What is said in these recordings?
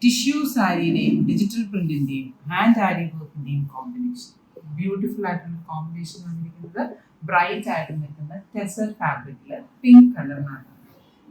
Tissue സാരിയുടെയും digital പ്രിന്റിന്റെയും hand ആരി വർക്കിന്റെയും combination. Beautiful ആയിട്ടുള്ള combination വന്നിരിക്കുന്നത് bright ആയിട്ട് നിൽക്കുന്ന ടെസർ ഫാബ്രിക്കില് പിങ്ക് കളറിനാണ്.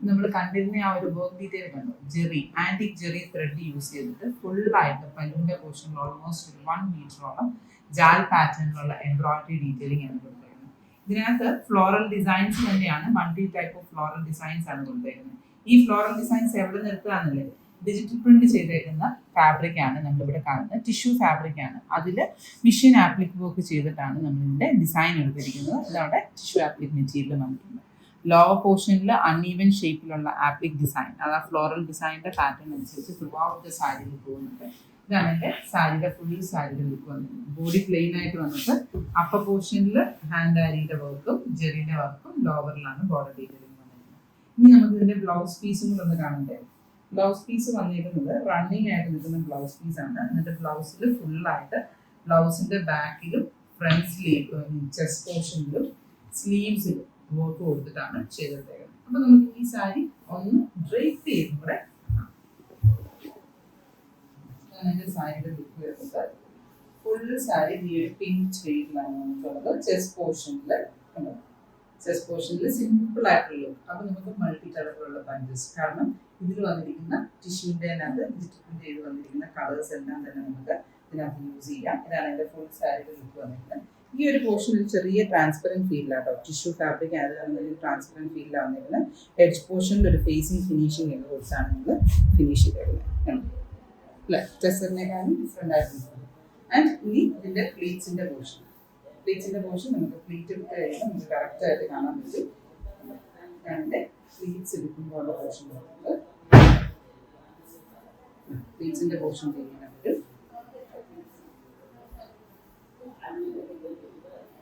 നമ്മൾ കണ്ടിരുന്ന ആ ഒരു വർക്ക് ഡീറ്റെയിൽ കണ്ടു, Jerry antique Jerry thread use ചെയ്തിട്ട് ഫുള്ളായിട്ട് പല്ലുവിന്റെ പോർഷനിൽ ഓൾമോസ്റ്റ് ഒരു 1 മീറ്ററോളം ജാൽ പാറ്റേണിലുള്ള എംബ്രോയിഡറി ഡീറ്റെയിലിംഗ് ആണ് കൊടുത്തേക്കുന്നത്. ഇതിനകത്ത് ഫ്ലോറൽ ഡിസൈൻസ് തന്നെയാണ്, multi type of floral designs ആണ് കൊടുത്തേക്കുന്നത്. ഈ ഫ്ലോറൽ ഡിസൈൻസ് എവിടെ നിർത്തുകയെന്നുള്ളത് ഡിജിറ്റൽ പ്രിന്റ് ചെയ്തേക്കുന്ന ഫാബ്രിക് ആണ് നമ്മളിവിടെ കാണുന്നത്. ടിഷ്യൂ ഫാബ്രിക് ആണ്, അതിൽ മെഷീൻ ആപ്ലിക് വർക്ക് ചെയ്തിട്ടാണ് നമ്മളിതിന്റെ ഡിസൈൻ എടുത്തിരിക്കുന്നത്. ഇതവിടെ ടിഷ്യൂ ആപ്ലിക് മെറ്റീരിയൽ വന്നിട്ടുണ്ട്. ലോവർ പോർഷനിൽ അൺഈവൻ ഷേപ്പിലുള്ള ആപ്ലിക് ഡിസൈൻ, അത് ആ ഫ്ലോറൽ ഡിസൈനിന്റെ പാറ്റേൺ അനുസരിച്ച് ത്രൂ ഔട്ട് ദ സാരിയിൽ പോകുന്നുണ്ട്. ഇതാണ് എൻ്റെ സാരിയുടെ ഫുൾ സാരിയുടെ ലുക്ക് വന്നിട്ടുണ്ട്. ബോഡി പ്ലെയിൻ ആയിട്ട് വന്നിട്ട് അപ്പർ പോർഷനിൽ ഹാൻഡ് ആരിയുടെ വർക്കും ജെറിയുടെ വർക്കും, ലോവറിലാണ് ബോർഡർ ഡീറ്റെയിലിംഗ് വന്നിരിക്കുന്നത്. ഇനി നമുക്ക് ഇതിന്റെ ബ്ലൗസ് പീസും കൂടെ ഒന്ന് കാണണ്ടേ. ബ്ലൗസ് പീസ് വന്നിരിക്കുന്നത് റണ്ണിങ് ആയിട്ട് നിൽക്കുന്ന ബ്ലൗസ് പീസാണ്. എന്നിട്ട് ബ്ലൗസിൽ ഫുള്ളായിട്ട് ബ്ലൗസിന്റെ ബാക്കിലും ഫ്രണ്ട് സ്ലീവ് ചെസ്റ്റ് പോർഷനിലും സ്ലീവ്സിലും വർക്ക് കൊടുത്തിട്ടാണ് ചെയ്തെടുത്തേക്കുന്നത്. അപ്പൊ നമുക്ക് ഈ സാരി ഒന്ന് ഡ്രേപ്പ് ചെയ്ത് കൂടെ സാരിയുടെ ലുക്ക് വരുന്നത്. ഫുൾ സാരി ഈ ഒരു പിങ്ക് ഷെയ്ഡിലാണ് നമുക്കുള്ളത്. ചെസ്റ്റ് പോർഷനിൽ സിമ്പിൾ ആയിട്ടുള്ള ലുക്ക്. അപ്പൊ നമുക്ക് മൾട്ടി കളറിലുള്ള പഞ്ചസ്, കാരണം ഇതിൽ വന്നിരിക്കുന്ന ടിഷ്യൂന്റെ ഡിജിറ്റൽ ചെയ്ത് വന്നിരിക്കുന്ന കളേഴ്സ് എല്ലാം തന്നെ നമുക്ക് ഇതിനകത്ത് യൂസ് ചെയ്യാം. ഇതാണ് എൻ്റെ ഫുൾ സാരിയുടെ ലുക്ക് വന്നിരിക്കുന്നത്. ഈ ഒരു പോർഷനിൽ ചെറിയ ട്രാൻസ്പെറൻറ്റ് ഫീൽഡാട്ടോ, ടിഷ്യൂ ഫാബ്രിക് ആയതുകൊണ്ട് ട്രാൻസ്പെറൻറ്റ് ഫീൽഡാണ് വന്നിരുന്നത്. എഡ്ജ് പോർഷനിൽ ഒരു ഫേസിങ് ഫിനിഷിങ് എന്ന് കുറിച്ചാണ് നമ്മൾ ഫിനിഷ് ചെയ്തേക്കുന്നത് അല്ലേ, ടെസറിനെക്കാളും ഡിഫറെൻ്റ് ആയിട്ട്. ആൻഡ് ഇനി ഇതിൻ്റെ പ്ലീറ്റ്സിൻ്റെ പോർഷൻ നമുക്ക് പ്ലീറ്റ് എടുത്ത് കഴിയുമ്പോൾ നമുക്ക് കറക്റ്റായിട്ട് കാണാൻ പറ്റും. അതിൻ്റെ പ്ലീറ്റ്സ് എടുക്കുമ്പോൾ ഉള്ള പോർഷൻ വരുന്നത് പ്ലീറ്റ്സിൻ്റെ പോർഷൻ ചെയ്യാൻ പറ്റും.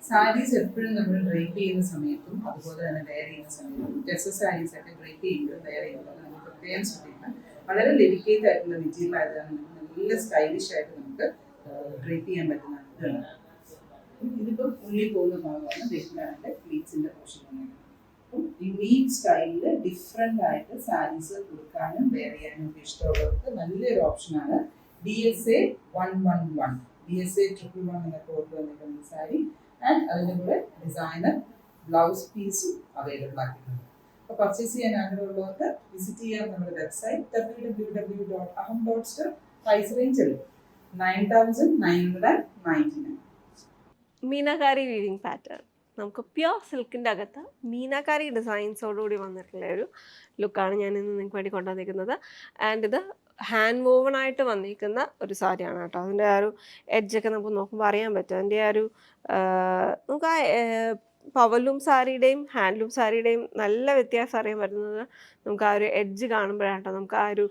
സാരീസ് എപ്പോഴും നമ്മൾ ഡ്രേപ്പ് ചെയ്യുന്ന സമയത്തും അതുപോലെ തന്നെ വെയർ ചെയ്യുന്ന സമയത്തും ടെസർ സാരീസ് ഒക്കെ ഡ്രേപ്പ് ചെയ്യുമ്പോൾ വെയർ ചെയ്യുമ്പോൾ നമ്മൾ പ്രത്യേകം ശ്രദ്ധിക്കണം. വളരെ ഡെലിക്കേറ്റ് ആയിട്ടുള്ള മെറ്റീരിയൽ ആയതാണ് നല്ല സ്റ്റൈലിഷ് ആയിട്ട് നമുക്ക് ഡ്രേപ്പ് ചെയ്യാൻ പറ്റുന്നതാണ്. ഇതിപ്പോൾ ഉള്ളിൽ പോകുന്ന ഭാഗമാണ് ഡിഫറെൻ്റ് പ്ലീറ്റ്സിൻ്റെ പോർഷൻ വന്നിരിക്കുന്നത്. അപ്പം യുണീക്ക് സ്റ്റൈലിൽ ഡിഫറെൻ്റ് ആയിട്ട് സാരീസ് കൊടുക്കാനും വെയർ ചെയ്യാനും ഒക്കെ ഇഷ്ടമുള്ളവർക്ക് നല്ലൊരു ഓപ്ഷനാണ് DSA 111 DSA 111 എന്ന കോഡ് വന്നിരിക്കുന്ന സാരി. ആൻഡ് അതിൻ്റെ കൂടെ ഡിസൈനർ ബ്ലൗസ് പീസും അവൈലബിൾ ആക്കിയിട്ടുണ്ട്. അപ്പോൾ പർച്ചേസ് ചെയ്യാൻ ആഗ്രഹമുള്ളവർക്ക് വിസിറ്റ് ചെയ്യാം നമ്മുടെ website www.aham.store. Price range 9,999. Meenakari weaving pattern നമുക്ക് പ്യോർ സിൽക്കിൻ്റെ അകത്ത് മീനാകാരി ഡിസൈൻസോടുകൂടി വന്നിട്ടുള്ള ഒരു ലുക്കാണ് ഞാൻ ഇന്ന് നിങ്ങൾക്ക് വേണ്ടി കൊണ്ടുവന്നിരിക്കുന്നത്. ആൻഡ് ഇത് ഹാൻഡ് വോവൺ ആയിട്ട് വന്നിരിക്കുന്ന ഒരു സാരിയാണ് കേട്ടോ. അതിൻ്റെ ആ ഒരു എഡ്ജൊക്കെ നമുക്ക് നോക്കുമ്പോൾ അറിയാൻ പറ്റും. അതിൻ്റെ ആ ഒരു നമുക്ക് ആ പവലൂം സാരിയുടെയും ഹാൻഡ്ലൂം സാരിയുടെയും നല്ല വ്യത്യാസം അറിയാൻ പറ്റുന്നത് നമുക്ക് ആ ഒരു എഡ്ജ് കാണുമ്പോഴാട്ടോ. നമുക്ക് ആ ഒരു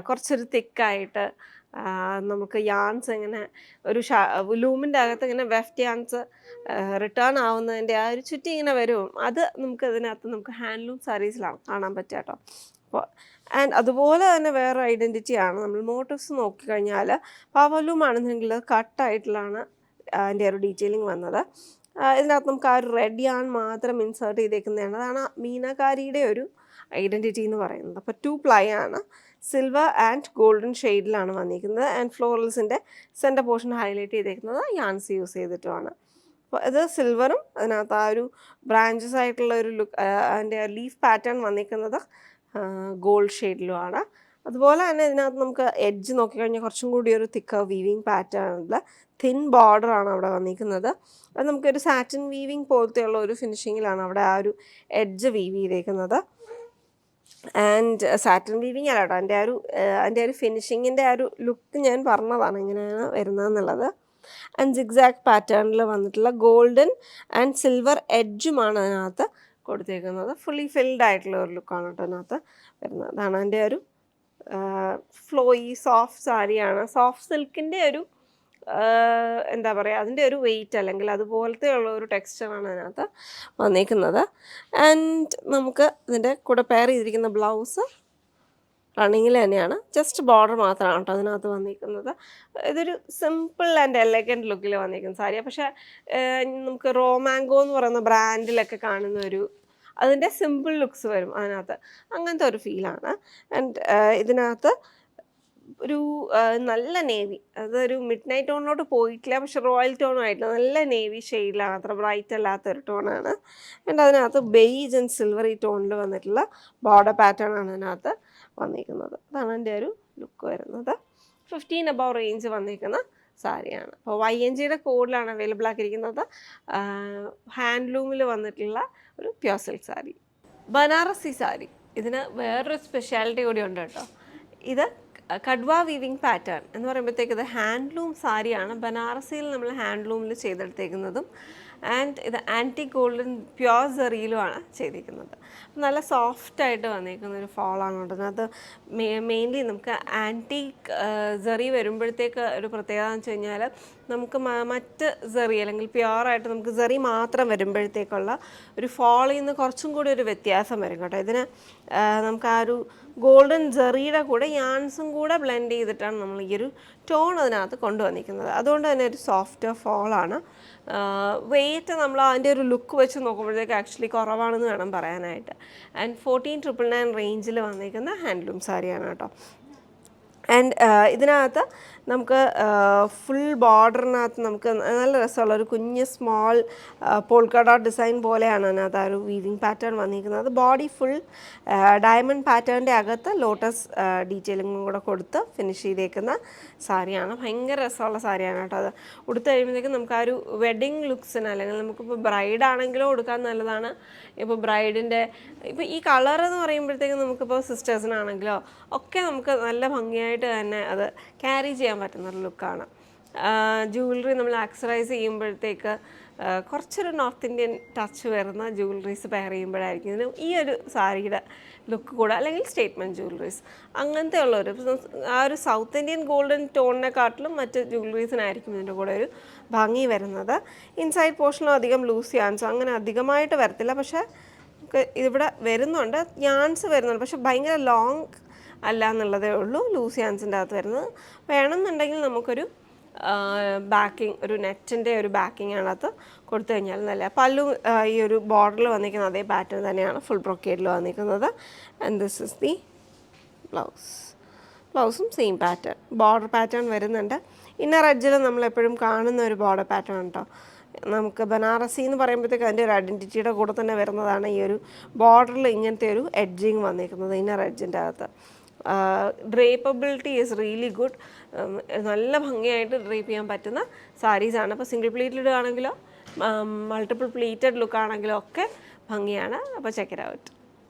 കുറച്ചൊരു തിക്കായിട്ട് നമുക്ക് യാൺസ് ഇങ്ങനെ ഒരു ലൂമിൻ്റെ അകത്ത് ഇങ്ങനെ വെഫ്റ്റ് യാൺസ് റിട്ടേൺ ആവുന്നതിൻ്റെ ആ ഒരു ചുറ്റി ഇങ്ങനെ വരും. അത് നമുക്ക് ഇതിനകത്ത് നമുക്ക് ഹാൻഡ്ലൂം സാരീസിലാണ് കാണാൻ പറ്റുക കേട്ടോ. അപ്പോൾ ആൻഡ് അതുപോലെ തന്നെ വേറെ ഐഡൻറ്റിറ്റിയാണ് നമ്മൾ മോട്ടീവ്സ് നോക്കിക്കഴിഞ്ഞാൽ പവലൂം ആണെന്നെങ്കിൽ കട്ടായിട്ടുള്ളതാണ് അതിൻ്റെ ഒരു ഡീറ്റെയിലിംഗ് വന്നത്. ഇതിനകത്ത് നമുക്ക് ആ ഒരു റെഡ് യാൺ മാത്രം ഇൻസേർട്ട് ചെയ്തേക്കുന്നതാണ്. അതാണ് മീനാകാരിയുടെ ഒരു ഐഡൻറ്റിറ്റി എന്ന് പറയുന്നത്. അപ്പോൾ 2 പ്ലൈ ആണ്, സിൽവർ ആൻഡ് ഗോൾഡൻ ഷെയ്ഡിലാണ് വന്നിരിക്കുന്നത്. ആൻഡ് ഫ്ലോറൽസിൻ്റെ സെൻറ്റർ പോർഷൻ ഹൈലൈറ്റ് ചെയ്തേക്കുന്നത് യാൻസ് യൂസ് ചെയ്തിട്ടുമാണ്. അപ്പോൾ ഇത് സിൽവറും അതിനകത്ത് ആ ഒരു ബ്രാഞ്ചസ് ആയിട്ടുള്ള ഒരു ലുക്ക്, അതിൻ്റെ ലീഫ് പാറ്റേൺ വന്നിരിക്കുന്നത് ഗോൾഡ് ഷെയ്ഡിലുമാണ്. അതുപോലെ തന്നെ ഇതിനകത്ത് നമുക്ക് എഡ്ജ് നോക്കിക്കഴിഞ്ഞാൽ കുറച്ചും കൂടി ഒരു തിക്കർ വീവിങ് പാറ്റേണിൽ തിൻ ബോർഡറാണ് അവിടെ വന്നിരിക്കുന്നത്. അത് നമുക്കൊരു സാറ്റിൻ വീവിങ് പോലത്തെയുള്ള ഒരു ഫിനിഷിങ്ങിലാണ് അവിടെ ആ ഒരു എഡ്ജ് വീവ് ചെയ്തേക്കുന്നത്. ആൻഡ് സാറ്റിൻ വീവിങ് അല്ല കേട്ടോ, അതിൻ്റെ ഒരു ഫിനിഷിങ്ങിൻ്റെ ആ ഒരു ലുക്ക് ഞാൻ പറഞ്ഞതാണ് എങ്ങനെയാണ് വരുന്നതെന്നുള്ളത്. ആൻഡ് സിഗ്സാക്ട് പാറ്റേണിൽ വന്നിട്ടുള്ള ഗോൾഡൻ ആൻഡ് സിൽവർ എഡ്ജുമാണ് അതിനകത്ത് കൊടുത്തേക്കുന്നത്. ഫുള്ളി ഫിൽഡ് ആയിട്ടുള്ള ഒരു ലുക്കാണ് കേട്ടോ അതിനകത്ത് വരുന്നത്. അതാണ് അതിൻ്റെ ഒരു ഫ്ലോയി സോഫ്റ്റ് സാരിയാണ്. സോഫ്റ്റ് സിൽക്കിൻ്റെ ഒരു എന്താ പറയുക, അതിൻ്റെ ഒരു വെയിറ്റ് അല്ലെങ്കിൽ അതുപോലത്തെ ഉള്ള ഒരു ടെക്സ്ചറാണ് അതിനകത്ത് വന്നിരിക്കുന്നത്. ആൻഡ് നമുക്ക് ഇതിൻ്റെ കൂടെ പെയർ ചെയ്തിരിക്കുന്ന ബ്ലൗസ് റണ്ണിങ്ങിൽ തന്നെയാണ്, ജസ്റ്റ് ബോർഡർ മാത്രമാണ് കേട്ടോ അതിനകത്ത് വന്നിരിക്കുന്നത്. ഇതൊരു സിമ്പിൾ ആൻഡ് എലഗൻറ്റ് ലുക്കിൽ വന്നിരിക്കുന്ന സാരിയാണ്. പക്ഷേ നമുക്ക് റോമാങ്കോ എന്ന് പറയുന്ന ബ്രാൻഡിലൊക്കെ കാണുന്ന ഒരു അതിൻ്റെ സിമ്പിൾ ലുക്സ് വരും അതിനകത്ത്, അങ്ങനത്തെ ഒരു ഫീലാണ്. ആൻഡ് ഇതിനകത്ത് ഒരു നല്ല നേവി, അതൊരു മിഡ് നൈറ്റ് ടോണിലോട്ട് പോയിട്ടില്ല, പക്ഷെ റോയൽ ടോണും ആയിട്ടില്ല, നല്ല നേവി ഷെയ്ഡിലാണ്, അത്ര ബ്രൈറ്റ് അല്ലാത്തൊരു ടോണാണ്. ആൻഡ് അതിനകത്ത് ബെയ്ജ് ആൻഡ് സിൽവറി ടോണിൽ വന്നിട്ടുള്ള ബോർഡർ പാറ്റേൺ ആണ് അതിനകത്ത് വന്നിരിക്കുന്നത്. അതാണ് എൻ്റെ ഒരു ലുക്ക് വരുന്നത്. 15 above റേഞ്ച് വന്നിരിക്കുന്ന സാരിയാണ്. അപ്പോൾ YNGയുടെ കോഡിലാണ് അവൈലബിൾ ആക്കിയിരിക്കുന്നത്. ഹാൻഡ്ലൂമിൽ വന്നിട്ടുള്ള ഒരു പ്യോർ സിൽക്ക് സാരി. ബനാറസി സാരി, ഇതിന് വേറൊരു സ്പെഷ്യാലിറ്റി കൂടി ഉണ്ട് കേട്ടോ. ഇത് കഡ്വ വീവിങ് പാറ്റേൺ എന്ന് പറയുമ്പോഴത്തേക്ക് ഇത് ഹാൻഡ്ലൂം സാരിയാണ്. ബനാറസിയിൽ നമ്മൾ ഹാൻഡ്ലൂമിൽ ചെയ്തെടുത്തേക്കുന്നതും ആൻഡ് ഇത് ആൻറ്റി ഗോൾഡൻ പ്യോർ സെറിയിലുമാണ് ചെയ്തിരിക്കുന്നത്. നല്ല സോഫ്റ്റായിട്ട് വന്നിരിക്കുന്ന ഒരു ഫോളാണ് ഉള്ളത്. അത് മെയിൻലി നമുക്ക് ആൻറ്റീക്ക് സെറി വരുമ്പോഴത്തേക്ക് ഒരു പ്രത്യേകത എന്ന് വെച്ച് കഴിഞ്ഞാൽ നമുക്ക് മറ്റ് സെറി അല്ലെങ്കിൽ പ്യുവറായിട്ട് നമുക്ക് സെറി മാത്രം വരുമ്പോഴത്തേക്കുള്ള ഒരു ഫോളിൽ നിന്ന് കുറച്ചും കൂടി ഒരു വ്യത്യാസം വരും കേട്ടോ. ഇതിന് നമുക്ക് ആ ഒരു ഗോൾഡൻ സെറിയുടെ കൂടെ യാൻസും കൂടെ ബ്ലെൻഡ് ചെയ്തിട്ടാണ് നമ്മൾ ഈ ഒരു ടോൺ അതിനകത്ത് കൊണ്ടുവന്നിരിക്കുന്നത്. അതുകൊണ്ട് തന്നെ ഒരു സോഫ്റ്റ് ഫോളാണ്. വെയിറ്റ് നമ്മൾ അതിൻ്റെ ഒരു ലുക്ക് വെച്ച് നോക്കുമ്പോഴത്തേക്ക് ആക്ച്വലി കുറവാണെന്ന് വേണം പറയാനായിട്ട്. ആൻഡ് 14,999 റേഞ്ചിൽ വന്നിരിക്കുന്ന ഹാൻഡ്ലൂം സാരിയാണ് കേട്ടോ. ആൻഡ് ഇതിനകത്ത് നമുക്ക് ഫുൾ ബോർഡറിനകത്ത് നമുക്ക് നല്ല രസമുള്ള ഒരു കുഞ്ഞ് സ്മോൾ പോൾക്ക ഡോട്ട് ഡിസൈൻ പോലെയാണ് അതിനകത്ത് ആ ഒരു വീവിങ് പാറ്റേൺ വന്നിരിക്കുന്നത്. ബോഡി ഫുൾ ഡയമണ്ട് പാറ്റേണിൻ്റെ അകത്ത് ലോട്ടസ് ഡീറ്റെയിലിങ്ങും കൂടെ കൊടുത്ത് ഫിനിഷ് ചെയ്തേക്കുന്ന സാരിയാണ്. ഭയങ്കര രസമുള്ള സാരിയാണ് കേട്ടോ. അത് ഉടുത്ത് കഴിയുമ്പോഴത്തേക്കും നമുക്ക് ആ ഒരു വെഡ്ഡിങ് ലുക്സിന്, അല്ലെങ്കിൽ നമുക്കിപ്പോൾ ബ്രൈഡ് ആണെങ്കിലും ഉടുക്കാൻ നല്ലതാണ്. ഇപ്പോൾ ബ്രൈഡിൻ്റെ ഇപ്പോൾ ഈ കളർ എന്ന് പറയുമ്പോഴത്തേക്കും നമുക്കിപ്പോൾ സിസ്റ്റേഴ്സിനാണെങ്കിലോ ഒക്കെ നമുക്ക് നല്ല ഭംഗിയായിട്ട് തന്നെ അത് ക്യാരി ചെയ്യാൻ പറ്റുന്നൊരു ലുക്കാണ്. ജ്വല്ലറി നമ്മൾ ആക്സറൈസ് ചെയ്യുമ്പോഴത്തേക്ക് കുറച്ചൊരു നോർത്ത് ഇന്ത്യൻ ടച്ച് വരുന്ന ജ്വല്ലറീസ് പെയർ ചെയ്യുമ്പോഴായിരിക്കും ഇതിന് ഈ ഒരു സാരിയുടെ ലുക്ക് കൂടെ, അല്ലെങ്കിൽ സ്റ്റേറ്റ്മെൻറ്റ് ജ്വല്ലറീസ് അങ്ങനത്തെ ഉള്ളൊരു ആ ഒരു സൗത്ത് ഇന്ത്യൻ ഗോൾഡൻ ടോണിനെക്കാട്ടിലും മറ്റ് ജ്വല്ലറീസിനായിരിക്കും ഇതിൻ്റെ കൂടെ ഒരു ഭംഗി വരുന്നത്. ഇൻസൈഡ് പോർഷനും അധികം ലൂസ് യാൻസ് അങ്ങനെ അധികമായിട്ട് വരത്തില്ല, പക്ഷേ ഇവിടെ വരുന്നുണ്ട്, യാൻസ് വരുന്നുണ്ട്, പക്ഷെ ഭയങ്കര ലോങ് അല്ല എന്നുള്ളതേ ഉള്ളൂ ലൂസ് യാൻസിൻ്റെ അകത്ത് വരുന്നത്. വേണമെന്നുണ്ടെങ്കിൽ നമുക്കൊരു ബാക്കിങ്, ഒരു നെറ്റിൻ്റെ ഒരു ബാക്കിങ് അതിനകത്ത് കൊടുത്തു കഴിഞ്ഞാൽ നല്ല. പല്ലു ഈ ഒരു ബോർഡറിൽ വന്നിരിക്കുന്ന അതേ പാറ്റേൺ തന്നെയാണ് ഫുൾ ബ്രൊക്കേഡിൽ വന്നിരിക്കുന്നത്. ആൻഡ് ദിസ് ഇസ് ദി ബ്ലൗസും സെയിം പാറ്റേൺ, ബോർഡർ പാറ്റേൺ വരുന്നുണ്ട്. ഇന്നർ എഡ്ജിൽ നമ്മളെപ്പോഴും കാണുന്ന ഒരു ബോർഡർ പാറ്റേൺ കേട്ടോ. നമുക്ക് ബനാറസി എന്ന് പറയുമ്പോഴത്തേക്ക് അതിൻ്റെ ഒരു ഐഡൻറ്റിറ്റിയുടെ കൂടെ തന്നെ വരുന്നതാണ് ഈ ഒരു ബോർഡറിൽ ഇങ്ങനത്തെ ഒരു എഡ്ജിങ് വന്നിരിക്കുന്നത് ഇന്നർ എഡ്ജിൻ്റെ അകത്ത്. ഡ്രേപ്പബിലിറ്റി ഈസ് റിയലി ഗുഡ്. നല്ല ഭംഗിയായിട്ട് ഡ്രേപ്പ് ചെയ്യാൻ പറ്റുന്ന സാരീസാണ്. അപ്പോൾ സിംഗിൾ പ്ലീറ്റഡ് ആണെങ്കിലോ മൾട്ടിപ്പിൾ പ്ലീറ്റഡ് ലുക്ക് ആണെങ്കിലോ ഒക്കെ ഭംഗിയാണ്. അപ്പോൾ ചെക്ക് ഇറ്റ് ഔട്ട്.